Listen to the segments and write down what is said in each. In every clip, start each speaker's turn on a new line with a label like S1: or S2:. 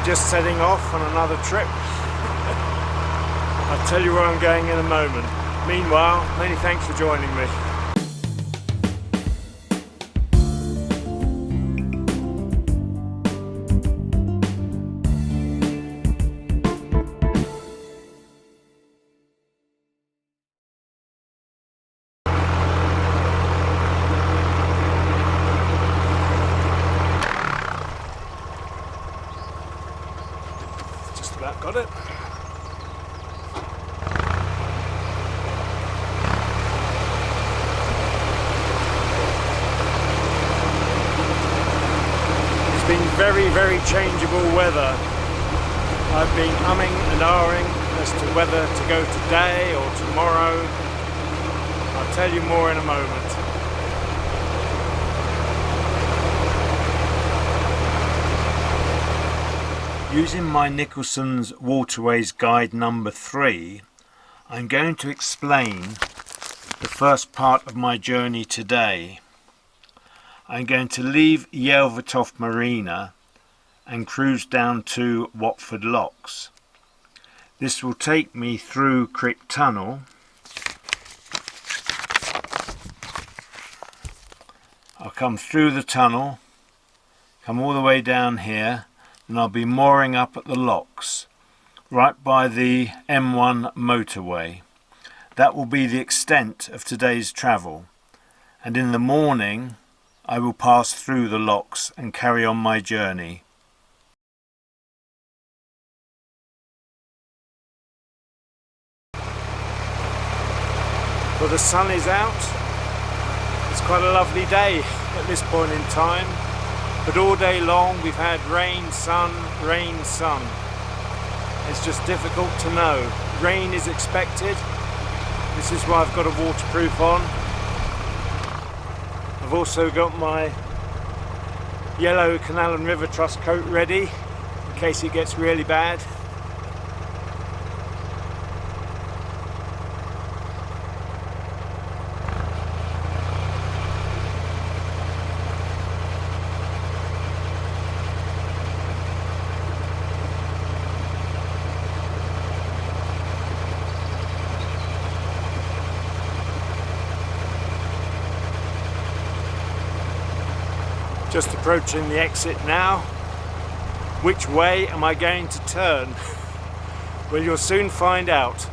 S1: just setting off on another trip. I'll tell you where I'm going in a moment. Meanwhile, many thanks for joining me. Just about got it. Very changeable weather. I've been umming and ahhing as to whether to go today or tomorrow. I'll tell you more in a moment. Using my Nicholson's Waterways Guide number 3, I'm going to explain the first part of my journey today. I'm going to leave Yelvertoft Marina and cruise down to Watford Locks. This will take me through Crick Tunnel, I'll come through the tunnel, come all the way down here, and I'll be mooring up at the locks right by the M1 motorway. That will be the extent of today's travel, and in the morning I will pass through the locks and carry on my journey. Well, the sun is out. It's quite a lovely day at this point in time, but all day long we've had rain, sun, rain, sun. It's just difficult to know. Rain is expected. This is why I've got a waterproof on. I've also got my yellow Canal and River Trust coat ready in case it gets really bad. Just approaching the exit now. Which way am I going to turn? Well, you'll soon find out.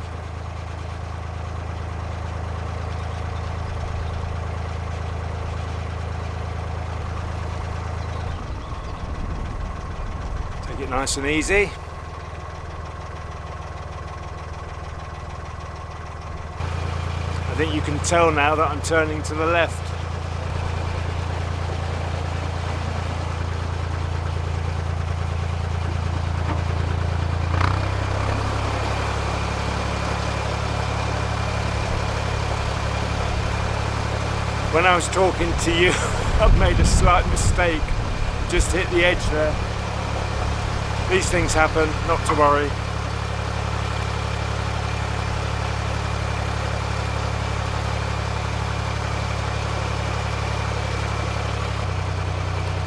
S1: Take it nice and easy. I think you can tell now that I'm turning to the left. When I was talking to you, I've made a slight mistake. Just hit the edge there. These things happen, not to worry.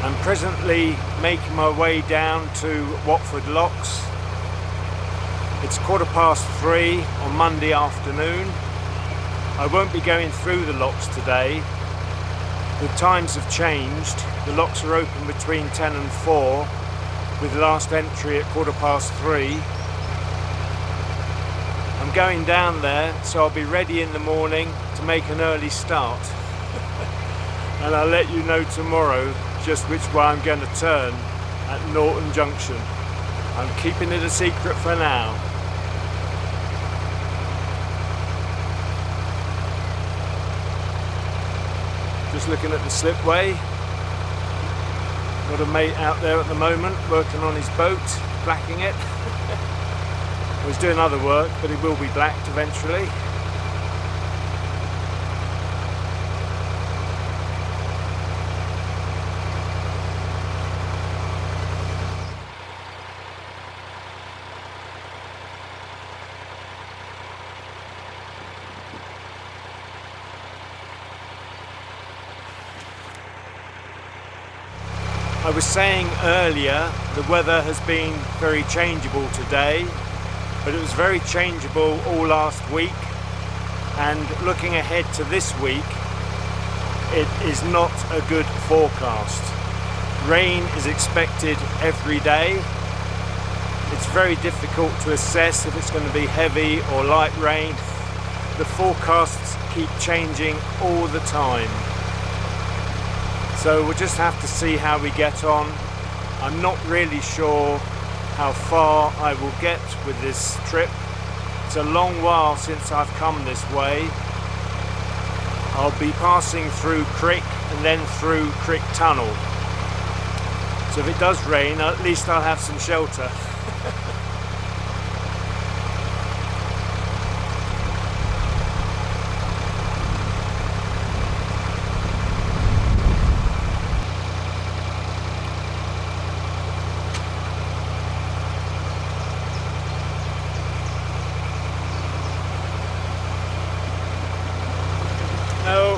S1: I'm presently making my way down to Watford Locks. It's 3:15 on Monday afternoon. I won't be going through the locks today. The times have changed. The locks are open between 10 and 4, with last entry at 3:15. I'm going down there, so I'll be ready in the morning to make an early start. And I'll let you know tomorrow just which way I'm going to turn at Norton Junction. I'm keeping it a secret for now. Just looking at the slipway. Got a mate out there at the moment working on his boat, blacking it. He's doing other work, but he will be blacked eventually. I was saying earlier the weather has been very changeable today, but it was very changeable all last week, and looking ahead to this week, it is not a good forecast. Rain is expected every day. It's very difficult to assess if it's going to be heavy or light rain. The forecasts keep changing all the time. So we'll just have to see how we get on. I'm not really sure how far I will get with this trip. It's a long while since I've come this way. I'll be passing through Crick and then through Crick Tunnel. So if it does rain, at least I'll have some shelter. No.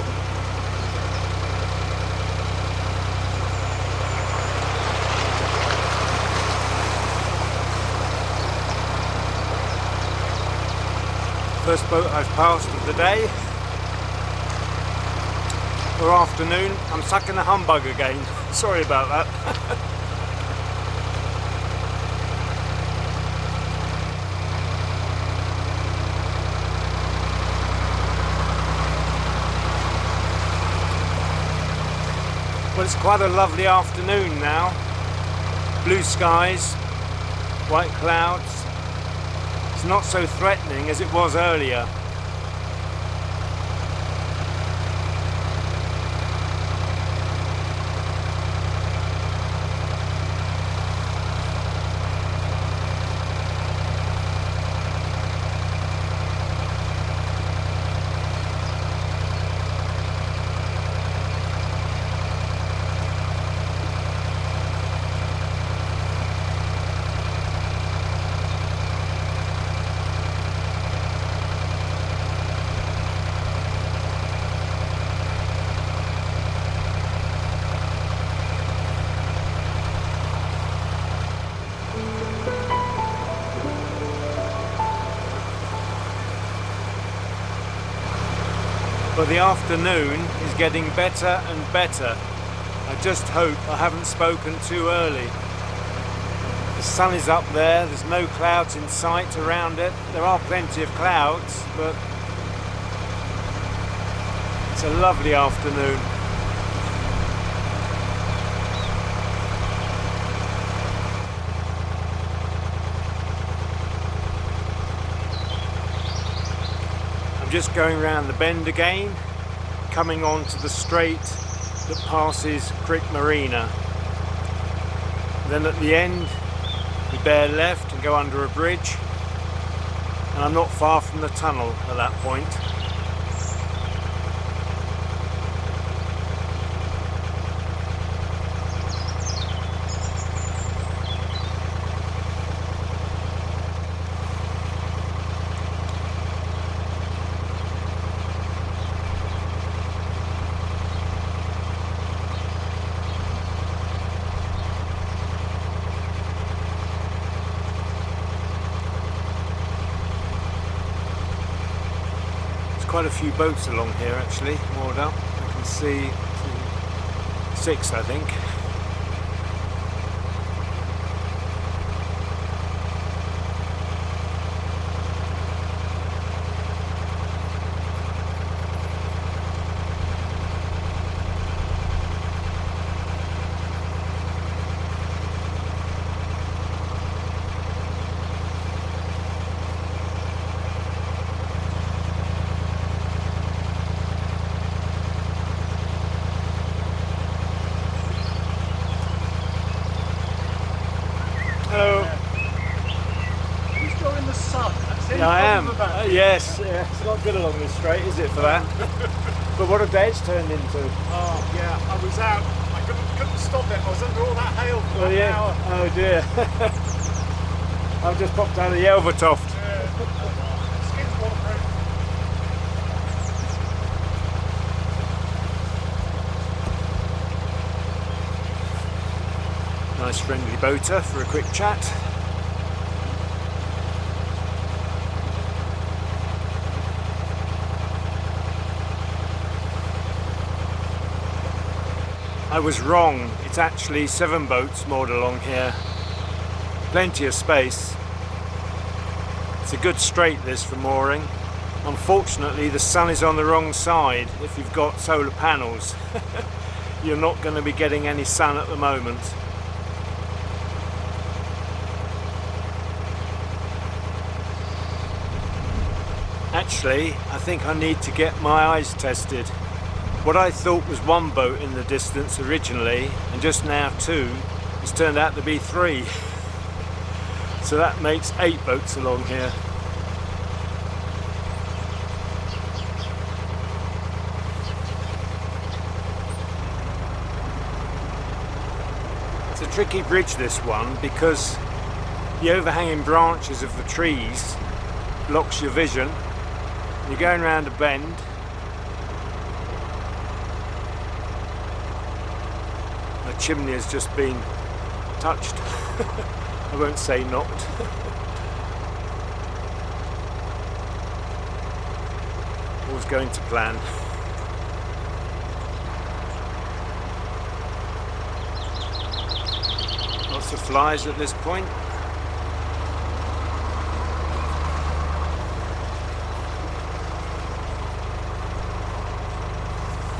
S1: First boat I've passed of the day. Or afternoon. I'm stuck in the humbug again. Sorry about that. Well, it's quite a lovely afternoon now. Blue skies, white clouds. It's not so threatening as it was earlier. But the afternoon is getting better and better. I just hope I haven't spoken too early. The sun is up there, there's no clouds in sight around it. There are plenty of clouds, but it's a lovely afternoon. I'm just going round the bend again, coming on to the straight that passes Crick Marina. Then at the end we bear left and go under a bridge, and I'm not far from the tunnel at that point. Quite a few boats along here actually, moored up. I can see 6, I think. Yeah, I am. Yes, yeah. It's not good along this straight, is it, for that? But what a day it's turned into.
S2: Oh, yeah. I was out. I couldn't stop it. I was under all that hail for an hour.
S1: Oh, dear. I've just popped out of Yelvertoft.
S2: Yeah. Skin's waterproof.
S1: Nice friendly boater for a quick chat. I was wrong, it's actually 7 boats moored along here. Plenty of space. It's a good straight this for mooring. Unfortunately the sun is on the wrong side if you've got solar panels. You're not going to be getting any sun at the moment. Actually, I think I need to get my eyes tested. What I thought was 1 boat in the distance originally, and just now 2, has turned out to be 3. So that makes 8 boats along here. It's a tricky bridge, this one, because the overhanging branches of the trees blocks your vision. You're going around a bend. The chimney has just been touched. I won't say knocked. All's going to plan. Lots of flies at this point.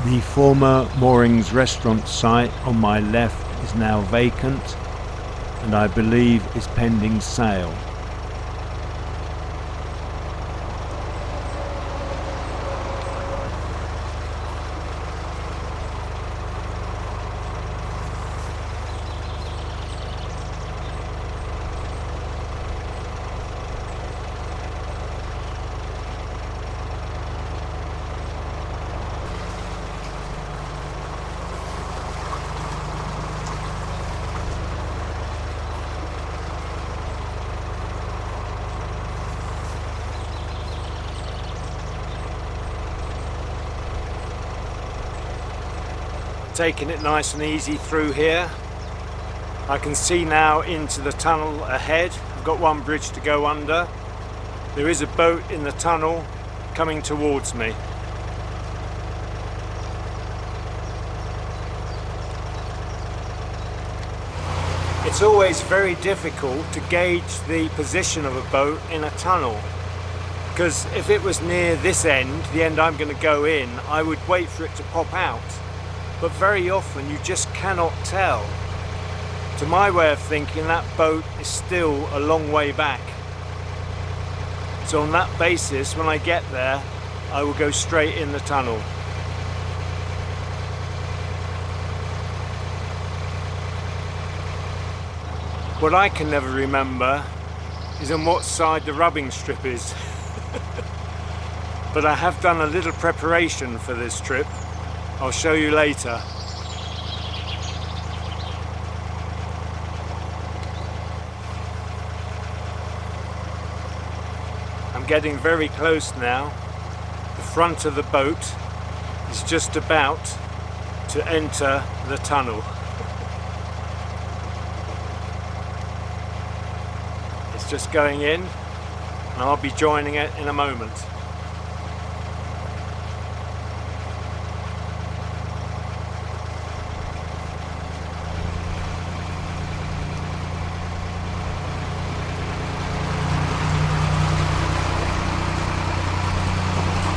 S1: The former moorings restaurant site on my left is now vacant and I believe is pending sale. Taking it nice and easy through here. I can see now into the tunnel ahead. I've got 1 bridge to go under. There is a boat in the tunnel coming towards me. It's always very difficult to gauge the position of a boat in a tunnel, because if it was near this end, the end I'm going to go in, I would wait for it to pop out. But very often you just cannot tell. To my way of thinking, that boat is still a long way back. So on that basis, when I get there, I will go straight in the tunnel. What I can never remember is on what side the rubbing strip is. But I have done a little preparation for this trip. I'll show you later. I'm getting very close now. The front of the boat is just about to enter the tunnel. It's just going in, and I'll be joining it in a moment.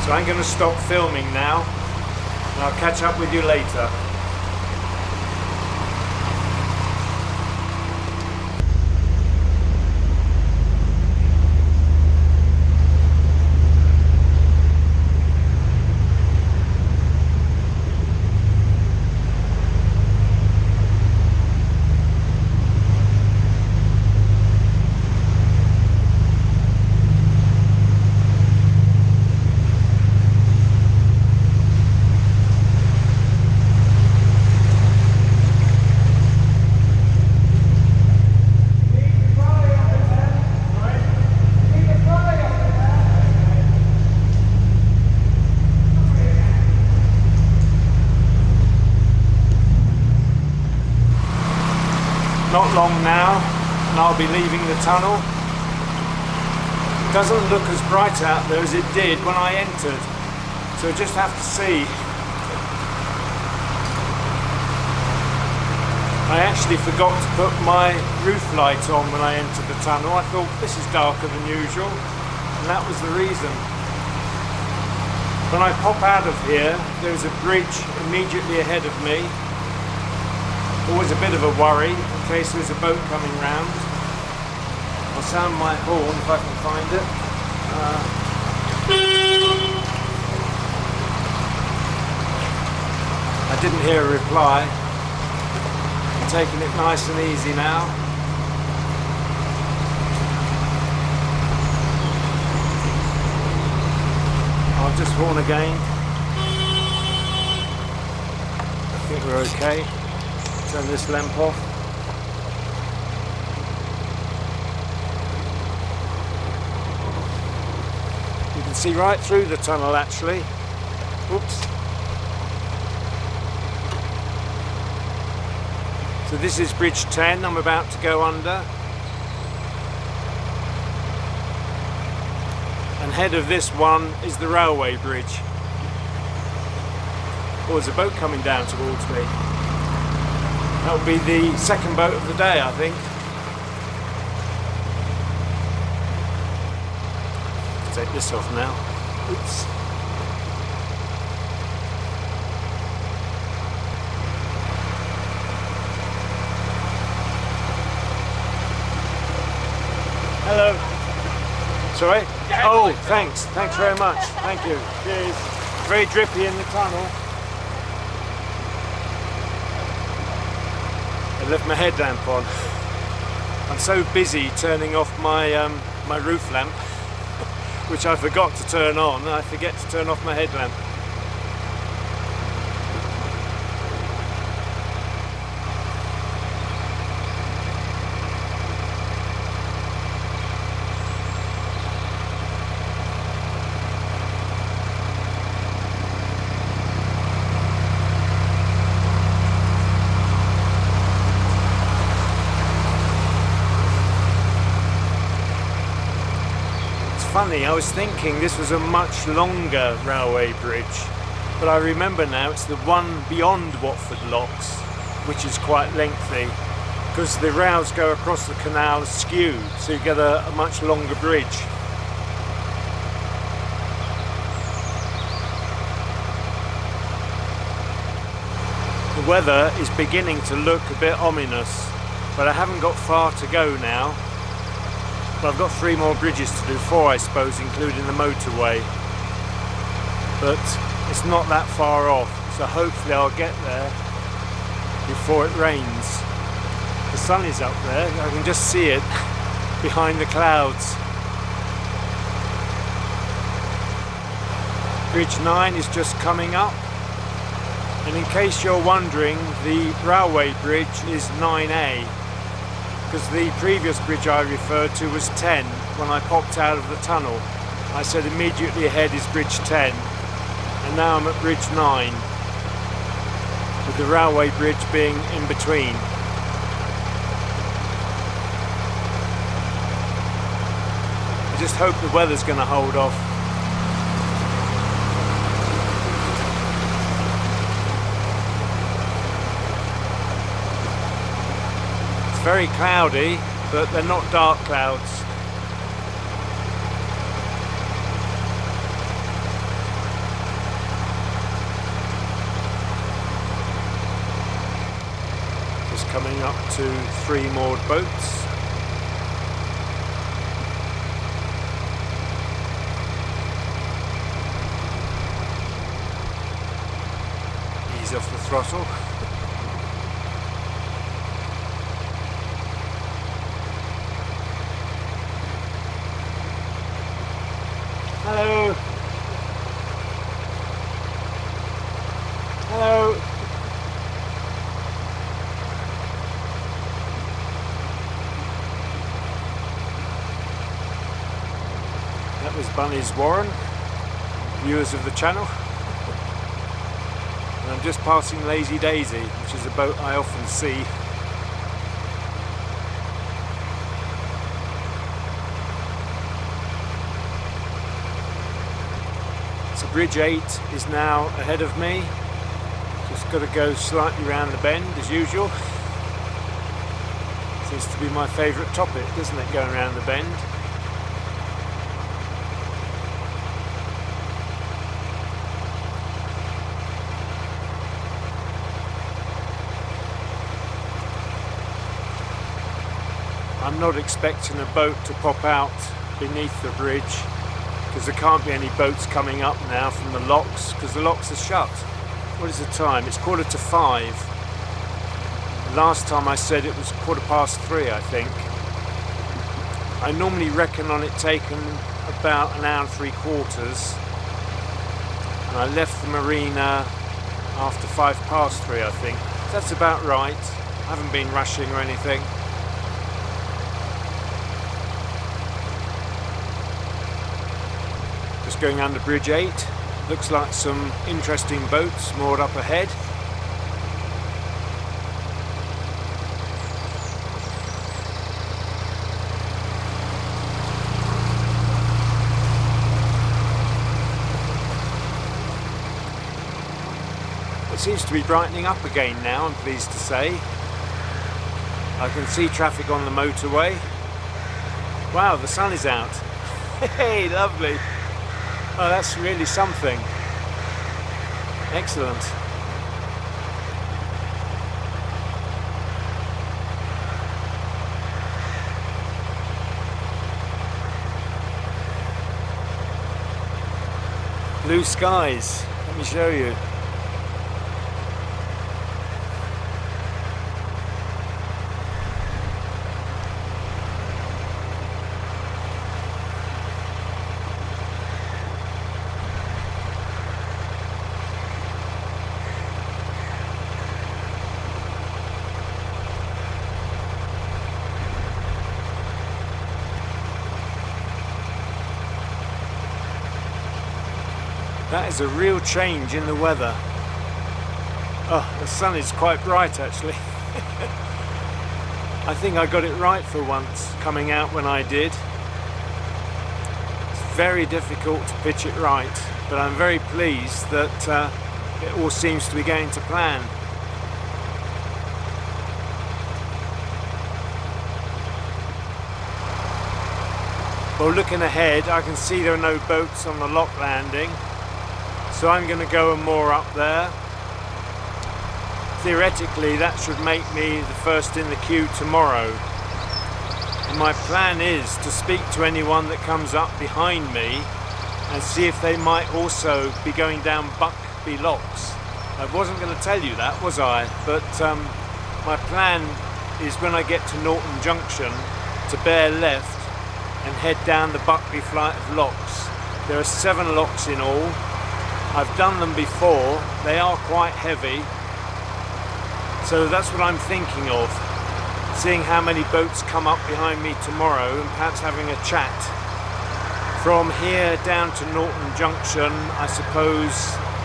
S1: So I'm going to stop filming now, and I'll catch up with you later. Not long now, and I'll be leaving the tunnel. It doesn't look as bright out there as it did when I entered, so just have to see. I actually forgot to put my roof light on when I entered the tunnel. I thought this is darker than usual, and that was the reason. When I pop out of here, there's a bridge immediately ahead of me. Always a bit of a worry in case there's a boat coming round. I'll sound my horn if I can find it. I didn't hear a reply. I'm taking it nice and easy now. I'll just horn again. I think we're okay. Turn this lamp off. You can see right through the tunnel actually. Oops. So this is bridge 10 I'm about to go under. And ahead of this one is the railway bridge. Oh, there's a boat coming down towards me. That will be the second boat of the day, I think. Let's take this off now. Oops. Hello. Sorry? Oh, thanks. Thanks very much. Thank you. Cheers. Very drippy in the tunnel. I left my headlamp on. I'm so busy turning off my my roof lamp, which I forgot to turn on. I forget to turn off my headlamp. Funny, I was thinking this was a much longer railway bridge, but I remember now it's the one beyond Watford Locks, which is quite lengthy, because the rails go across the canal skewed, so you get a much longer bridge. The weather is beginning to look a bit ominous, but I haven't got far to go now. Well, I've got 3 more bridges to do, 4 I suppose, including the motorway. But it's not that far off, so hopefully I'll get there before it rains. The sun is up there, I can just see it behind the clouds. Bridge 9 is just coming up. And in case you're wondering, the railway bridge is 9A. Because the previous bridge I referred to was 10 when I popped out of the tunnel. I said immediately ahead is bridge 10, and now I'm at bridge 9, with the railway bridge being in between. I just hope the weather's going to hold off. Very cloudy, but they're not dark clouds. Just coming up to 3 moored boats. Ease off the throttle. Hello. Hello. That was Bunny's Warren, viewers of the channel. And I'm just passing Lazy Daisy, which is a boat I often see. So Bridge 8 is now ahead of me. Just got to go slightly round the bend as usual. Seems to be my favourite topic, doesn't it, going around the bend? I'm not expecting a boat to pop out beneath the bridge, because there can't be any boats coming up now from the locks, because the locks are shut. What is the time? It's 5:15. Last time I said it was 3:15, I think. I normally reckon on it taking about an hour and 3/4, and I left the marina after 3:05, I think. That's about right. I haven't been rushing or anything. Just going under Bridge 8. Looks like some interesting boats moored up ahead. It seems to be brightening up again now, I'm pleased to say. I can see traffic on the motorway. Wow, the sun is out. Hey, lovely. Oh, that's really something. Excellent. Blue skies. Let me show you. That is a real change in the weather. Oh, the sun is quite bright actually. I think I got it right for once, coming out when I did. It's very difficult to pitch it right, but I'm very pleased that it all seems to be going to plan. Well, looking ahead, I can see there are no boats on the lock landing. So I'm going to go and moor up there. Theoretically, that should make me the first in the queue tomorrow. And my plan is to speak to anyone that comes up behind me and see if they might also be going down Buckby Locks. I wasn't going to tell you that, was I? But my plan is when I get to Norton Junction to bear left and head down the Buckby flight of locks. There are 7 locks in all. I've done them before, they are quite heavy, so that's what I'm thinking of, seeing how many boats come up behind me tomorrow and perhaps having a chat. From here down to Norton Junction, I suppose,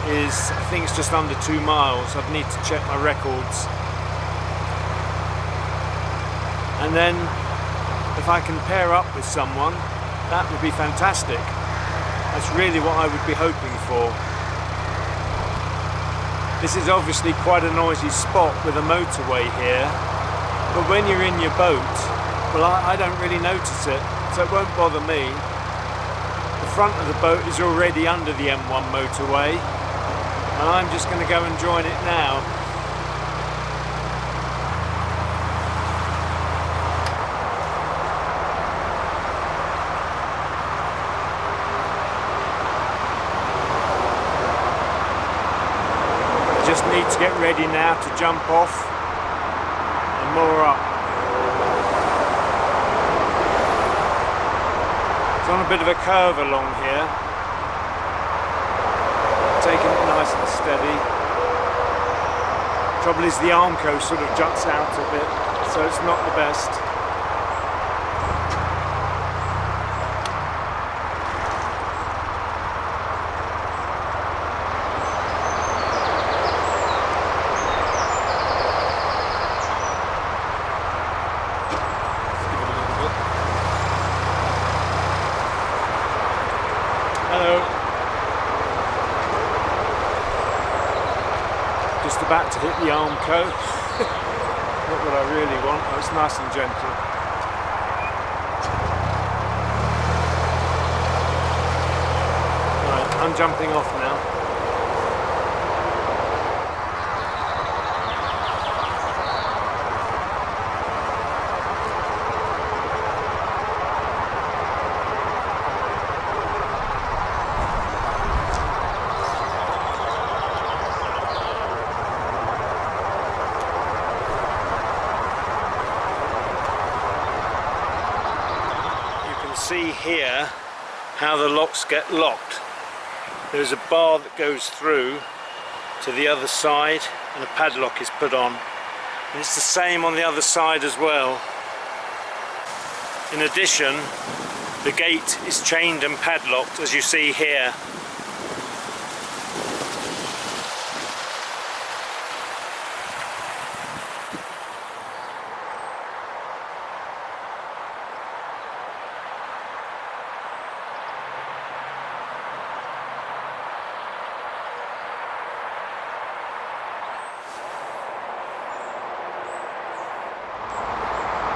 S1: I think it's just under 2 miles. I'd need to check my records. And then, if I can pair up with someone, that would be fantastic. That's really what I would be hoping for. This is obviously quite a noisy spot with a motorway here, but when you're in your boat, well, I don't really notice it, so it won't bother me. The front of the boat is already under the M1 motorway, and I'm just going to go and join it now. Just need to get ready now to jump off and moor up. It's on a bit of a curve along here. Taking it nice and steady. Trouble is the Armco sort of juts out a bit, so it's not the best. about to hit the Armco. Not what I really want. Oh, it's nice and gentle. Right, I'm jumping off now. See here how the locks get locked. There's a bar that goes through to the other side and a padlock is put on, and it's the same on the other side as well. In addition, the gate is chained and padlocked, as you see here.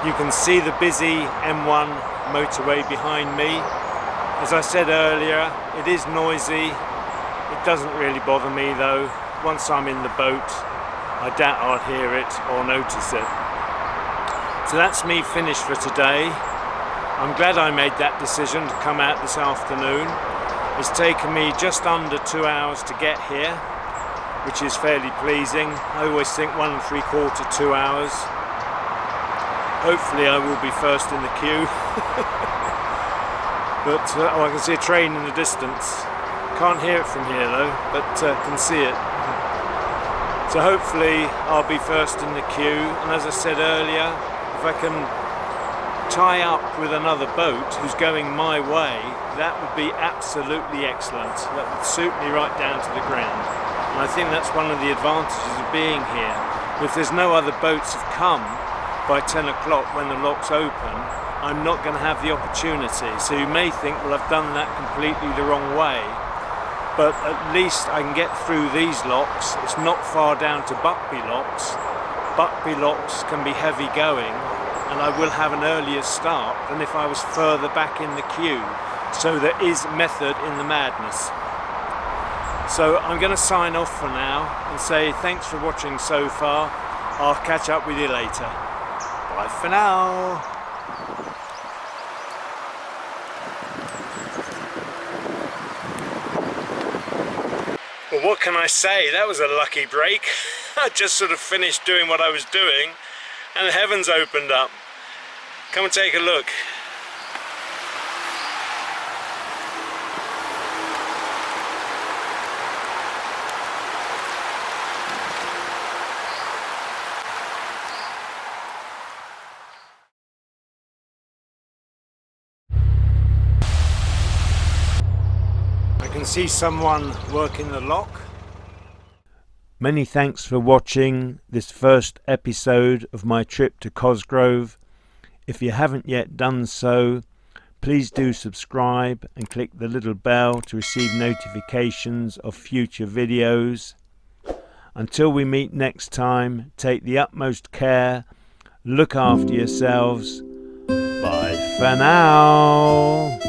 S1: You can see the busy M1 motorway behind me. As I said earlier, it is noisy. It doesn't really bother me though. Once I'm in the boat, I doubt I'll hear it or notice it. So that's me finished for today. I'm glad I made that decision to come out this afternoon. It's taken me just under 2 hours to get here, which is fairly pleasing. I always think 1 3/4, 2 hours. Hopefully I will be first in the queue. But oh, I can see a train in the distance. Can't hear it from here though, but can see it. So hopefully I'll be first in the queue, and as I said earlier, if I can tie up with another boat who's going my way, that would be absolutely excellent. That would suit me right down to the ground. And I think that's one of the advantages of being here. If there's no other boats have come by 10 o'clock when the lock's open, I'm not going to have the opportunity. So you may think, well, I've done that completely the wrong way, but at least I can get through these locks. It's not far down to Buckby Locks. Buckby Locks can be heavy going, and I will have an earlier start than if I was further back in the queue. So there is method in the madness. So I'm going to sign off for now and say thanks for watching so far. I'll catch up with you later. Bye for now. Well, what can I say? That was a lucky break. I just sort of finished doing what I was doing and the heavens opened up. Come and take a look. I can see someone working the lock. Many thanks for watching this first episode of my trip to Cosgrove. If you haven't yet done so, please do subscribe and click the little bell to receive notifications of future videos. Until we meet next time, take the utmost care, look after yourselves. Bye for now.